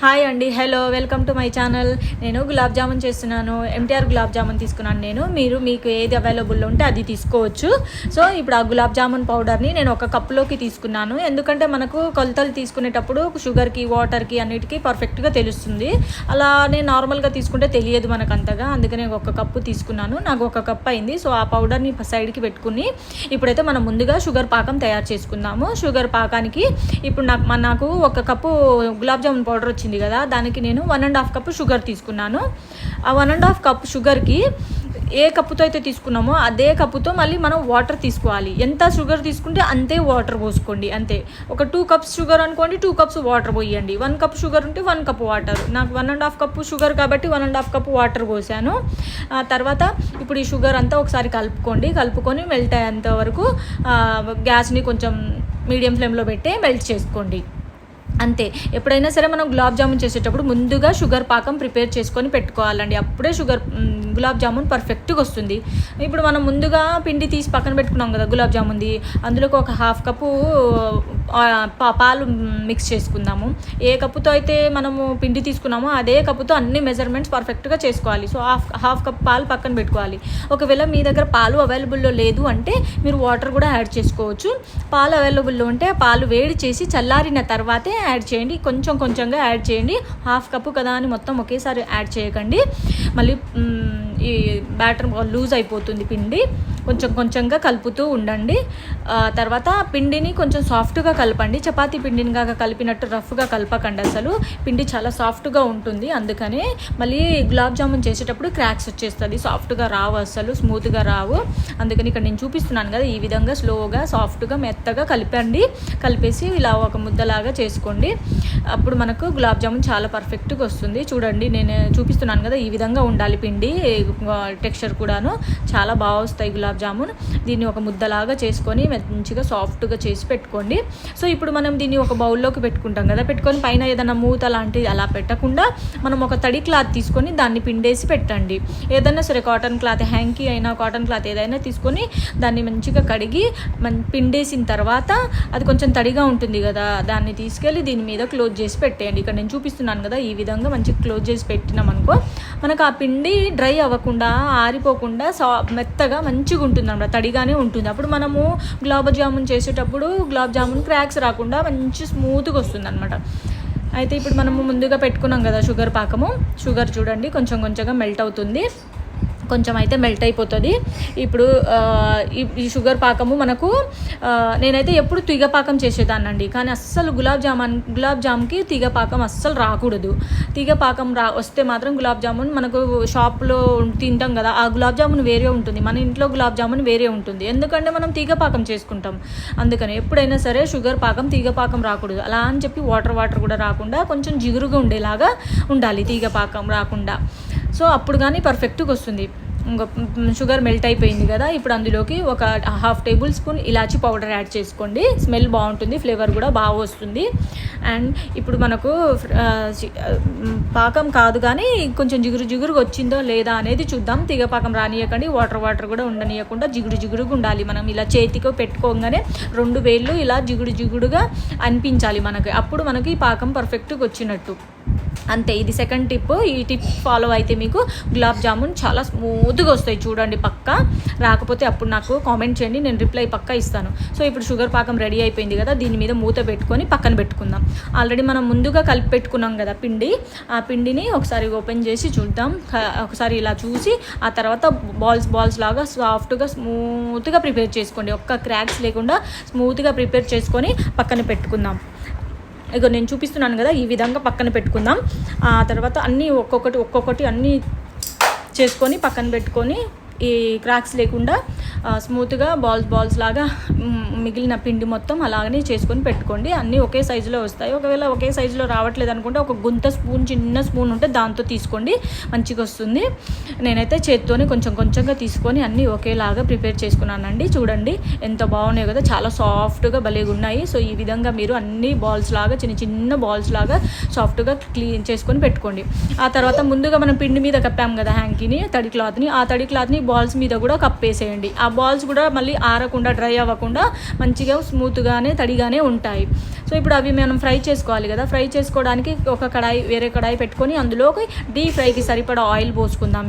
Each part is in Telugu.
హాయ్ అండి, hello, welcome to my channel. నేను గులాబ్ జామున్ చేస్తున్నాను. ఎంటీఆర్ గులాబ్ జామున్ తీసుకున్నాను. మీకు ఏది అవైలబుల్ ఉంటే అది తీసుకోవచ్చు. సో ఇప్పుడు ఆ గులాబ్ జామున్ పౌడర్ని నేను ఒక కప్పులోకి తీసుకున్నాను. ఎందుకంటే మనకు కొలతలు తీసుకునేటప్పుడు షుగర్కి, వాటర్కి అన్నిటికీ పర్ఫెక్ట్గా తెలుస్తుంది. అలానే నార్మల్గా తీసుకుంటే తెలియదు మనకు అంతగా. అందుకని ఒక కప్పు తీసుకున్నాను. నాకు ఒక కప్ అయింది. సో ఆ పౌడర్ని సైడ్కి పెట్టుకుని ఇప్పుడైతే మనం ముందుగా షుగర్ పాకం తయారు చేసుకుందాము. షుగర్ పాకానికి ఇప్పుడు నాకు ఒక కప్పు గులాబ్ జామున్ పౌడర్ వచ్చింది కదా, దానికి నేను 1.5 కప్పు షుగర్ తీసుకున్నాను. ఆ 1.5 కప్ షుగర్కి ఏ కప్పుతో అయితే తీసుకున్నామో అదే కప్పుతో మళ్ళీ మనం వాటర్ తీసుకోవాలి. ఎంత షుగర్ తీసుకుంటే అంతే వాటర్ పోసుకోండి. అంతే. ఒక 2 కప్స్ షుగర్ అనుకోండి, 2 కప్స్ వాటర్ పోయండి. 1 కప్ షుగర్ ఉంటే 1 కప్ వాటర్. నాకు 1.5 కప్పు షుగర్ కాబట్టి 1.5 కప్పు వాటర్ పోసాను. తర్వాత ఇప్పుడు ఈ షుగర్ అంతా ఒకసారి కలుపుకొని మెల్ట్ అయ్యేంత వరకు గ్యాస్ని కొంచెం మీడియం ఫ్లేమ్లో పెట్టి మెల్ట్ చేసుకోండి. అంతే. ఎప్పుడైనా సరే మనం గులాబ్ జామున్ చేసేటప్పుడు ముందుగా షుగర్ పాకం ప్రిపేర్ చేసుకొని పెట్టుకోవాలండి. అప్పుడే గులాబ్ జామున్ పర్ఫెక్ట్గా వస్తుంది. ఇప్పుడు మనం ముందుగా పిండి తీసి పక్కన పెట్టుకున్నాం కదా గులాబ్ జామున్ది, అందులోకి ఒక 1/2 కప్పు పాలు మిక్స్ చేసుకుందాము. ఏ కప్పుతో అయితే మనము పిండి తీసుకున్నామో అదే కప్పుతో అన్ని మెజర్మెంట్స్ పర్ఫెక్ట్గా చేసుకోవాలి. సో హాఫ్ కప్ పాలు పక్కన పెట్టుకోవాలి. ఒకవేళ మీ దగ్గర పాలు అవైలబుల్లో లేదు అంటే మీరు వాటర్ కూడా యాడ్ చేసుకోవచ్చు. పాలు అవైలబుల్లో ఉంటే పాలు వేడి చేసి చల్లారిన తర్వాతే యాడ్ చేయండి. కొంచెంగా యాడ్ చేయండి. 1/2 కప్పు కదా అని మొత్తం ఒకేసారి యాడ్ చేయకండి. మళ్ళీ ఈ బ్యాటర్ లూజ్ అయిపోతుంది పిండి. కొంచెంగా కలుపుతూ ఉండండి. తర్వాత పిండిని కొంచెం సాఫ్ట్గా కలపండి. చపాతీ పిండిని కాక కలిపినట్టు రఫ్గా కలపకండి. అసలు పిండి చాలా సాఫ్ట్గా ఉంటుంది. అందుకనే మళ్ళీ గులాబ్ జామున్ చేసేటప్పుడు క్రాక్స్ వచ్చేస్తుంది. సాఫ్ట్గా రావు, అసలు స్మూత్గా రావు. అందుకని ఇక్కడ నేను చూపిస్తున్నాను కదా, ఈ విధంగా స్లోగా సాఫ్ట్గా మెత్తగా కలిపేసి ఇలా ఒక ముద్దలాగా చేసుకోండి. అప్పుడు మనకు గులాబ్ జామున్ చాలా పర్ఫెక్ట్గా వస్తుంది. చూడండి, నేను చూపిస్తున్నాను కదా, ఈ విధంగా ఉండాలి పిండి టెక్స్చర్ కూడాను. చాలా బాగా వస్తాయి గులాబ్ జామున్. దీన్ని ఒక ముద్దలాగా చేసుకొని మంచిగా సాఫ్ట్గా చేసి పెట్టుకోండి. సో ఇప్పుడు మనం దీన్ని ఒక బౌల్లోకి పెట్టుకుంటాం కదా, పెట్టుకొని పైన ఏదైనా మూత లాంటిది అలా పెట్టకుండా మనం ఒక తడి క్లాత్ తీసుకొని దాన్ని పిండేసి పెట్టండి. ఏదైనా సరే, కాటన్ క్లాత్, హ్యాంకీ అయినా కాటన్ క్లాత్ ఏదైనా తీసుకొని దాన్ని మంచిగా కడిగి పిండేసిన తర్వాత అది కొంచెం తడిగా ఉంటుంది కదా, దాన్ని తీసుకెళ్ళి దీని మీద క్లోజ్ చేసి పెట్టేయండి. ఇక్కడ నేను చూపిస్తున్నాను కదా, ఈ విధంగా మంచిగా క్లోజ్ చేసి పెట్టినాం అనుకో, మనకు ఆ పిండి డ్రై అవ్వకుండా, ఆరిపోకుండా మెత్తగా మంచిగా ఉంటుంది అన్నమాట, తడిగానే ఉంటుంది. అప్పుడు మనము గులాబ్ జామున్ చేసేటప్పుడు గులాబ్ జామున్ క్రాక్స్ రాకుండా మంచి స్మూత్గా వస్తుంది అనమాట. అయితే ఇప్పుడు మనము ముందుగా పెట్టుకున్నాం కదా షుగర్ పాకము, షుగర్ చూడండి కొంచెంగా మెల్ట్ అవుతుంది. కొంచెం అయితే మెల్ట్ అయిపోతుంది. ఇప్పుడు ఈ షుగర్ పాకము మనకు నేనైతే ఎప్పుడు తీగ పాకం చేసేదాన్నండి, కానీ అస్సలు గులాబ్ జామ్కి తీగ పాకం అస్సలు రాకూడదు. తీగ పాకం వస్తే మాత్రం గులాబ్ జామున్ మనకు షాప్లో తింటాం కదా, ఆ గులాబ్ జామున్ వేరే ఉంటుంది, మన ఇంట్లో గులాబ్ జామున్ వేరే ఉంటుంది. ఎందుకంటే మనం తీగ పాకం చేసుకుంటాం. అందుకని ఎప్పుడైనా సరే షుగర్ పాకం తీగ పాకం రాకూడదు. అలా అని చెప్పి వాటర్ కూడా రాకుండా కొంచెం జిగురుగా ఉండేలాగా ఉండాలి, తీగ పాకం రాకుండా. సో అప్పుడు కానీ పర్ఫెక్ట్గా వస్తుంది. షుగర్ మెల్ట్ అయిపోయింది కదా, ఇప్పుడు అందులోకి ఒక 1/2 టేబుల్ స్పూన్ ఇలాచీ పౌడర్ యాడ్ చేసుకోండి. స్మెల్ బాగుంటుంది, ఫ్లేవర్ కూడా బాగా వస్తుంది. అండ్ ఇప్పుడు మనకు పాకం కాదు కానీ కొంచెం జిగురుగా వచ్చిందో లేదా అనేది చూద్దాం. తీగ పాకం రానియకండి, వాటర్ కూడా ఉండనియకుండా జిగురుగా ఉండాలి. మనం ఇలా చేతికి పెట్టుకోగానే 2 వేళ్ళు ఇలా జిగురుగా అనిపించాలి మనకి, అప్పుడు మనకి పాకం పర్ఫెక్ట్గా వచ్చినట్టు. అంతే. ఇది సెకండ్ టిప్. ఈ టిప్ ఫాలో అయితే మీకు గులాబ్ జామున్ చాలా స్మూత్గా వస్తాయి. చూడండి, పక్కా రాకపోతే అప్పుడు నాకు కామెంట్ చేయండి, నేను రిప్లై పక్కా ఇస్తాను. సో ఇప్పుడు షుగర్ పాకం రెడీ అయిపోయింది కదా, దీని మీద మూత పెట్టుకొని పక్కన పెట్టుకుందాం. ఆల్రెడీ మనం ముందుగా కలిపి పెట్టుకున్నాం కదా పిండి, ఆ పిండిని ఒకసారి ఓపెన్ చేసి చూద్దాం. ఒకసారి ఇలా చూసి ఆ తర్వాత బాల్స్ లాగా సాఫ్ట్గా స్మూత్గా ప్రిపేర్ చేసుకోండి. ఒక్క క్రాక్స్ లేకుండా స్మూత్గా ప్రిపేర్ చేసుకొని పక్కన పెట్టుకుందాం. ఇక నేను చూపిస్తున్నాను కదా, ఈ విధంగా పక్కన పెట్టుకుందాం. ఆ తర్వాత అన్నీ ఒక్కొక్కటి అన్నీ చేసుకొని పక్కన పెట్టుకొని ఈ క్రాక్స్ లేకుండా స్మూత్గా బాల్స్ లాగా మిగిలిన పిండి మొత్తం అలాగనే చేసుకొని పెట్టుకోండి. అన్నీ ఒకే సైజులో వస్తాయి. ఒకవేళ ఒకే సైజులో రావట్లేదు అనుకుంటే ఒక చిన్న స్పూన్ ఉంటే దాంతో తీసుకోండి, మంచిగా వస్తుంది. నేనైతే చేత్తోనే కొంచెంగా తీసుకొని అన్నీ ఒకేలాగా ప్రిపేర్ చేసుకున్నానండి. చూడండి ఎంత బాగున్నాయి కదా, చాలా సాఫ్ట్గా భలేగా ఉన్నాయి. సో ఈ విధంగా మీరు అన్ని బాల్స్ లాగా చిన్న బాల్స్ లాగా సాఫ్ట్గా క్లీన్ చేసుకొని పెట్టుకోండి. ఆ తర్వాత ముందుగా మనం పిండి మీద కప్పాం కదా హ్యాంకీని, తడి క్లాత్ని, ఆ తడి క్లాత్ని బాల్స్ మీద కూడా కప్పేసేయండి. ఆ బాల్స్ కూడా మళ్ళీ ఆరకుండా డ్రై అవ్వకుండా మంచిగా స్మూత్గానే తడిగానే ఉంటాయి. సో ఇప్పుడు అవి మనం ఫ్రై చేసుకోవాలి కదా. ఫ్రై చేసుకోవడానికి ఒక వేరే కడాయి పెట్టుకొని అందులోకి డీప్ ఫ్రైకి సరిపడా ఆయిల్ పోసుకుందాం.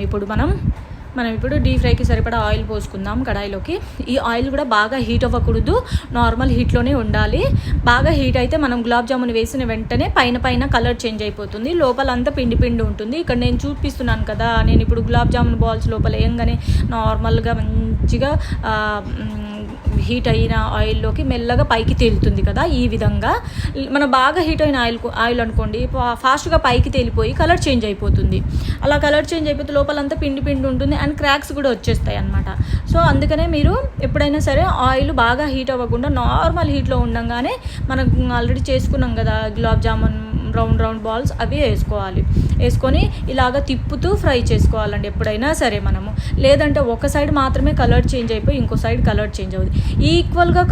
మనం ఇప్పుడు డీప్ ఫ్రైకి సరిపడా ఆయిల్ పోసుకుందాం కడాయిలోకి. ఈ ఆయిల్ కూడా బాగా హీట్ అవ్వకూడదు, నార్మల్ హీట్లోనే ఉండాలి. బాగా హీట్ అయితే మనం గులాబ్ జామున్ వేసిన వెంటనే పైన కలర్ చేంజ్ అయిపోతుంది, లోపలంతా పిండి ఉంటుంది. ఇక్కడ నేను చూపిస్తున్నాను కదా, నేను ఇప్పుడు గులాబ్ జామున్ బాల్స్ లోపల వేయంగానే నార్మల్గా మంచిగా హీట్ అయిన ఆయిల్లోకి మెల్లగా పైకి తేలుతుంది కదా. ఈ విధంగా మనం బాగా హీట్ అయిన ఆయిల్ అనుకోండి, ఫాస్ట్గా పైకి తేలిపోయి కలర్ చేంజ్ అయిపోతుంది. అలా కలర్ చేంజ్ అయిపోతే లోపలంతా పిండి ఉంటుంది అండ్ క్రాక్స్ కూడా వచ్చేస్తాయి అన్నమాట. సో అందుకనే మీరు ఎప్పుడైనా సరే ఆయిల్ బాగా హీట్ అవ్వకుండా నార్మల్ హీట్లో ఉండగానే మనం ఆల్రెడీ చేసుకున్నాం కదా గులాబ్ జామున్ రౌండ్ బాల్స్, అవి వేసుకొని ఇలాగ తిప్పుతూ ఫ్రై చేసుకోవాలండి ఎప్పుడైనా సరే మనము. లేదంటే ఒక సైడ్ మాత్రమే కలర్ చేంజ్ అయిపోయి ఇంకో సైడ్ కలర్ చేంజ్ అవుతుంది. ఈక్వల్గా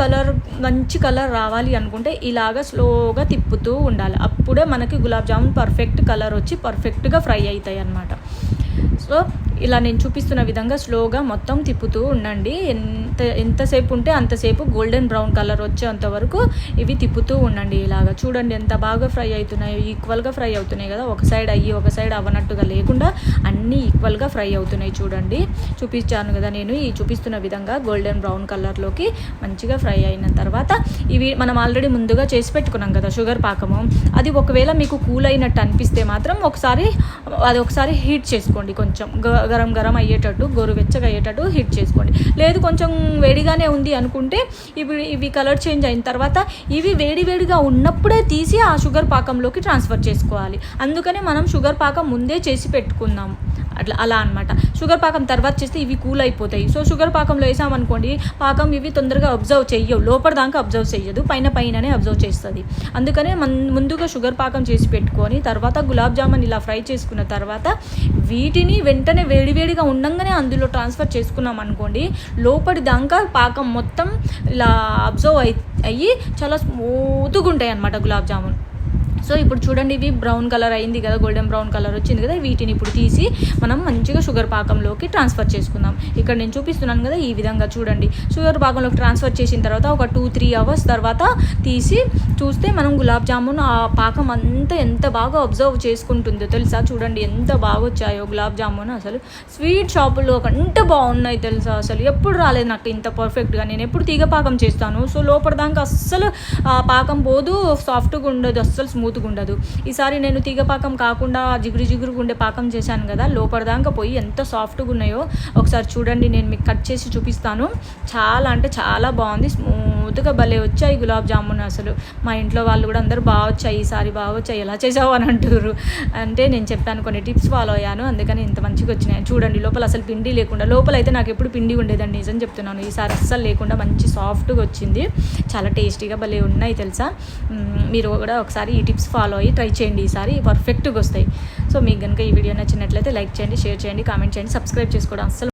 మంచి కలర్ రావాలి అనుకుంటే ఇలాగ స్లోగా తిప్పుతూ ఉండాలి. అప్పుడే మనకి గులాబ్ జామున్ పర్ఫెక్ట్ కలర్ వచ్చి పర్ఫెక్ట్గా ఫ్రై అవుతాయి అన్నమాట. సో ఇలా నేను చూపిస్తున్న విధంగా స్లోగా మొత్తం తిప్పుతూ ఉండండి. ఎంతసేపు ఉంటే అంతసేపు గోల్డెన్ బ్రౌన్ కలర్ వచ్చేంత వరకు ఇవి తిప్పుతూ ఉండండి. ఇలాగా చూడండి ఎంత బాగా ఫ్రై అవుతున్నాయో, ఈక్వల్గా ఫ్రై అవుతున్నాయి కదా. ఒక సైడ్ ఒక సైడ్ అవ్వనట్టుగా లేకుండా అన్నీ ఈక్వల్గా ఫ్రై అవుతున్నాయి. చూడండి, చూపించాను కదా నేను. ఈ చూపిస్తున్న విధంగా గోల్డెన్ బ్రౌన్ కలర్లోకి మంచిగా ఫ్రై అయిన తర్వాత ఇవి మనం ఆల్రెడీ ముందుగా చేసి పెట్టుకున్నాం కదా షుగర్ పాకము, అది ఒకవేళ మీకు కూల్ అయినట్టు అనిపిస్తే మాత్రం ఒకసారి హీట్ చేసుకోండి. కొంచెం గరం అయ్యేటట్టు, గోరువెచ్చగా అయ్యేటట్టు హీట్ చేసుకోండి. లేదు కొంచెం వేడిగానే ఉంది అనుకుంటే ఇవి కలర్ చేంజ్ అయిన తర్వాత ఇవి వేడిగా ఉన్నప్పుడే తీసి ఆ షుగర్ పాకంలోకి ట్రాన్స్ఫర్ చేసుకోవాలి. అందుకనే మనం షుగర్ పాకం ముందే చేసి పెట్టుకుందాం. అలా అనమాట. షుగర్ పాకం తర్వాత చేస్తే ఇవి కూల్ అయిపోతాయి. సో షుగర్ పాకంలో వేసామనుకోండి, పాకం ఇవి తొందరగా అబ్జర్వ్ చెయ్యవు, లోపల దాకా అబ్జర్వ్ చెయ్యదు, పైననే అబ్జర్వ్ చేస్తుంది. అందుకనే ముందుగా షుగర్ పాకం చేసి పెట్టుకొని తర్వాత గులాబ్ జామున్ ఇలా ఫ్రై చేసుకున్న తర్వాత వీటిని వెంటనే వేడిగా ఉండంగానే అందులో ట్రాన్స్ఫర్ చేసుకున్నాం అనుకోండి, లోపలి దాకా పాకం మొత్తం ఇలా అబ్జర్వ్ అయ్యి చాలా స్మూత్గా ఉంటాయి అన్నమాట గులాబ్ జామున్. సో ఇప్పుడు చూడండి, ఇవి బ్రౌన్ కలర్ అయింది కదా, గోల్డెన్ బ్రౌన్ కలర్ వచ్చింది కదా. వీటిని ఇప్పుడు తీసి మనం మంచిగా షుగర్ పాకంలోకి ట్రాన్స్ఫర్ చేసుకుందాం. ఇక్కడ నేను చూపిస్తున్నాను కదా, ఈ విధంగా చూడండి. షుగర్ పాకంలోకి ట్రాన్స్ఫర్ చేసిన తర్వాత ఒక 2-3 అవర్స్ తర్వాత తీసి చూస్తే మనం గులాబ్ జామున్ ఆ పాకం అంతా ఎంత బాగా అబ్జర్వ్ చేసుకుంటుందో తెలుసా. చూడండి ఎంత బాగా వచ్చాయో గులాబ్ జామున్. అసలు స్వీట్ షాపులో కంటే బాగున్నాయి తెలుసా. అసలు ఎప్పుడు రాలేదు నాకు ఇంత పర్ఫెక్ట్గా. నేను ఎప్పుడు తీగ పాకం చేస్తాను, సో లోపల దాకా అస్సలు పాకం పోదు, సాఫ్ట్గా ఉండదు, అస్సలు స్మూత్గా ఉండదు. ఈసారి నేను తీగ పాకం కాకుండా జిగురుగా ఉండే పాకం చేశాను కదా, లోపల దాకా పోయి ఎంత సాఫ్ట్గా ఉన్నాయో ఒకసారి చూడండి. నేను మీకు కట్ చేసి చూపిస్తాను. చాలా అంటే చాలా బాగుంది, స్మూత్గా భలే వచ్చాయి గులాబ్ జామున్. అసలు మా ఇంట్లో వాళ్ళు కూడా అందరూ బాగా వచ్చాయి, ఈసారి బాగా వచ్చాయి, ఎలా చేసావు అని అంటారు. అంటే నేను చెప్పాను, కొన్ని టిప్స్ ఫాలో అయ్యాను, అందుకని ఇంత మంచిగా వచ్చినాయి. చూడండి లోపల అసలు పిండి లేకుండా, లోపలైతే నాకు ఎప్పుడు పిండి ఉండేదండి, నిజం చెప్తున్నాను. ఈసారి అస్సలు లేకుండా మంచి సాఫ్ట్గా వచ్చింది, చాలా టేస్టీగా భలే ఉన్నాయి తెలుసా. మీరు కూడా ఒకసారి ఈ టిప్స్ ఫాలో అయ్యి ట్రై చేయండి, ఈసారి పర్ఫెక్ట్గా వస్తాయి. సో మీకు కనుక ఈ వీడియో నచ్చినట్లయితే లైక్ చేయండి, షేర్ చేయండి, కామెంట్ చేయండి, సబ్స్క్రైబ్ చేసుకోవడం అస్సలు